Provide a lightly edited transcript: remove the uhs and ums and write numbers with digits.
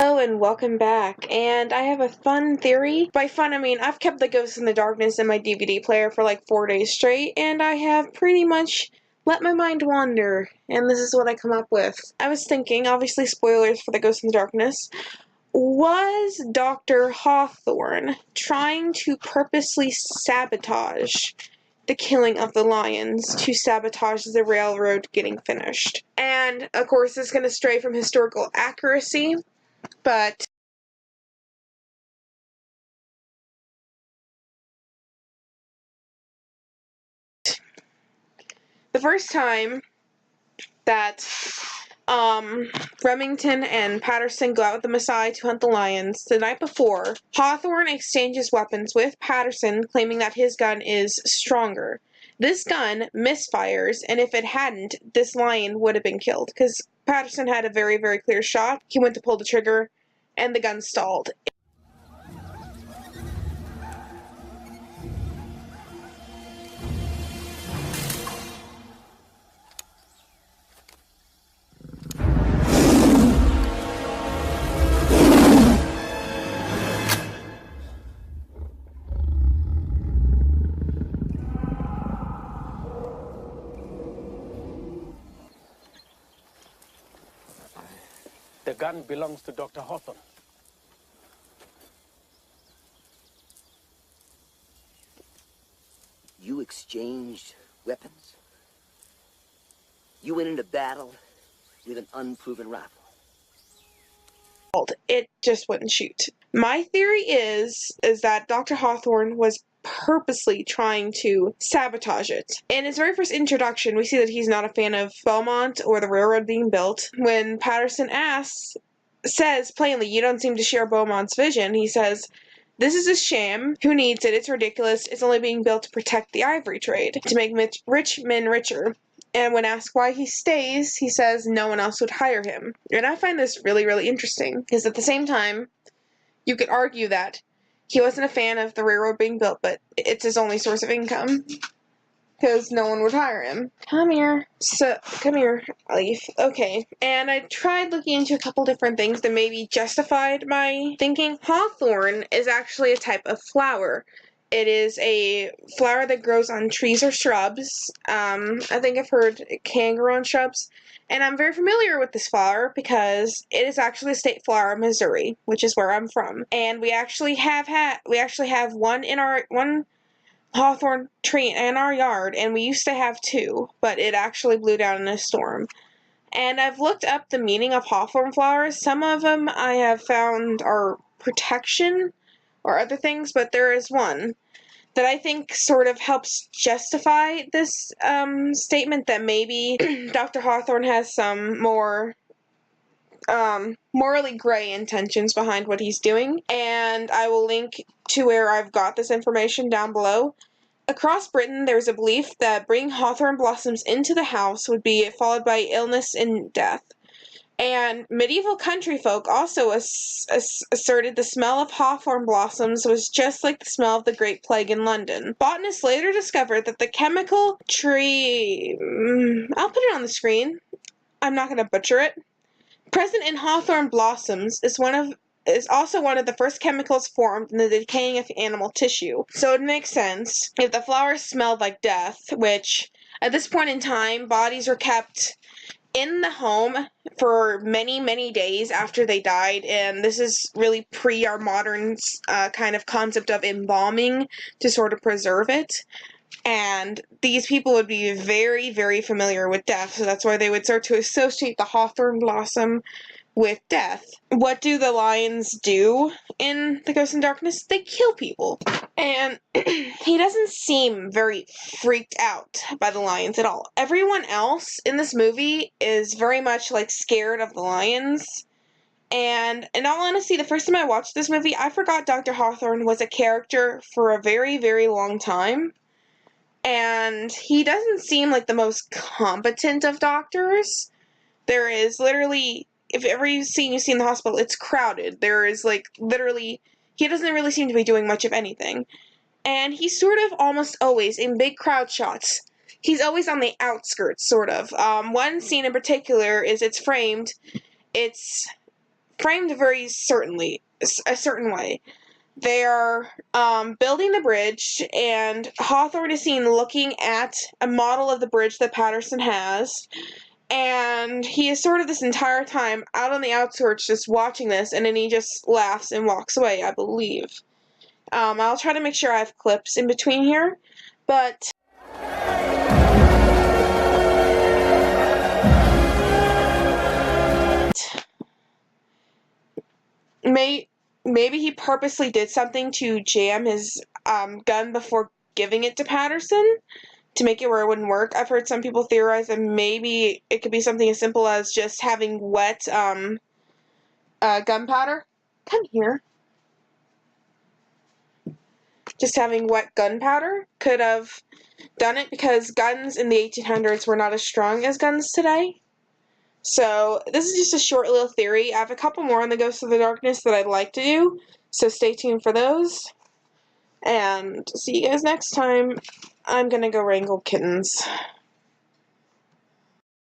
Hello and welcome back, and I have a fun theory. By fun, I mean I've kept the Ghost in the Darkness in my DVD player for like 4 days straight, and I have pretty much let my mind wander, and this is what I come up with. I was thinking, obviously spoilers for the Ghost in the Darkness, was Dr. Hawthorne trying to purposely sabotage the killing of the lions to sabotage the railroad getting finished? And, of course, this is going to stray from historical accuracy, but the first time that Remington and Patterson go out with the Messiah to hunt the lions, the night before, Hawthorne exchanges weapons with Patterson, claiming that his gun is stronger. This gun misfires, and if it hadn't, this lion would have been killed, because Patterson had a very, very clear shot. He went to pull the trigger, and the gun stalled. The gun belongs to Dr. Hawthorne. You exchanged weapons? You went into battle with an unproven rifle? It just wouldn't shoot. My theory is that Dr. Hawthorne was purposely trying to sabotage it. In his very first introduction, we see that he's not a fan of Beaumont or the railroad being built. When Patterson says plainly, "You don't seem to share Beaumont's vision," he says, "This is a sham. Who needs it? It's ridiculous. It's only being built to protect the ivory trade, to make rich men richer." And when asked why he stays, he says no one else would hire him. And I find this really, really interesting, because at the same time, you could argue that he wasn't a fan of the railroad being built, but it's his only source of income, because no one would hire him. Come here, Leaf. Okay, and I tried looking into a couple different things that maybe justified my thinking. Hawthorn is actually a type of flower. It is a flower that grows on trees or shrubs. I think I've heard it can grow on shrubs. And I'm very familiar with this flower because it is actually a state flower of Missouri, which is where I'm from. And we actually have one hawthorn tree in our yard, and we used to have two, but it actually blew down in a storm. And I've looked up the meaning of hawthorn flowers. Some of them I have found are protection or other things, but there is one that I think sort of helps justify this statement that maybe Dr. Hawthorne has some more morally gray intentions behind what he's doing, and I will link to where I've got this information down below. Across Britain, there's a belief that bringing hawthorn blossoms into the house would be followed by illness and death. And medieval country folk also asserted the smell of hawthorn blossoms was just like the smell of the Great Plague in London. Botanists later discovered that the chemical tree... I'll put it on the screen. I'm not going to butcher it. Present in hawthorn blossoms is also one of the first chemicals formed in the decaying of animal tissue. So it makes sense if the flowers smelled like death, which at this point in time, bodies were kept in the home for many, many days after they died, and this is really pre our modern kind of concept of embalming to sort of preserve it. And these people would be very, very familiar with death, so that's why they would start to associate the hawthorn blossom with death. What do the lions do in The Ghost in Darkness? They kill people. And he doesn't seem very freaked out by the lions at all. Everyone else in this movie is very much like scared of the lions. And in all honesty, the first time I watched this movie, I forgot Dr. Hawthorne was a character for a very, very long time. And he doesn't seem like the most competent of doctors. There is literally, if every scene you see in the hospital, it's crowded. There is like literally, he doesn't really seem to be doing much of anything. And he's sort of almost always in big crowd shots. He's always on the outskirts, sort of. One scene in particular it's framed very certainly, a certain way. They are building the bridge, and Hawthorne is seen looking at a model of the bridge that Patterson has, and he is sort of this entire time out on the outskirts just watching this, and then he just laughs and walks away, I believe. I'll try to make sure I have clips in between here, but maybe he purposely did something to jam his gun before giving it to Patterson to make it where it wouldn't work. I've heard some people theorize that maybe it could be something as simple as just having wet gunpowder. Come here. Just having wet gunpowder could have done it, because guns in the 1800s were not as strong as guns today. So this is just a short little theory. I have a couple more on the Ghost of the Darkness that I'd like to do, so stay tuned for those. And see you guys next time. I'm gonna go wrangle kittens.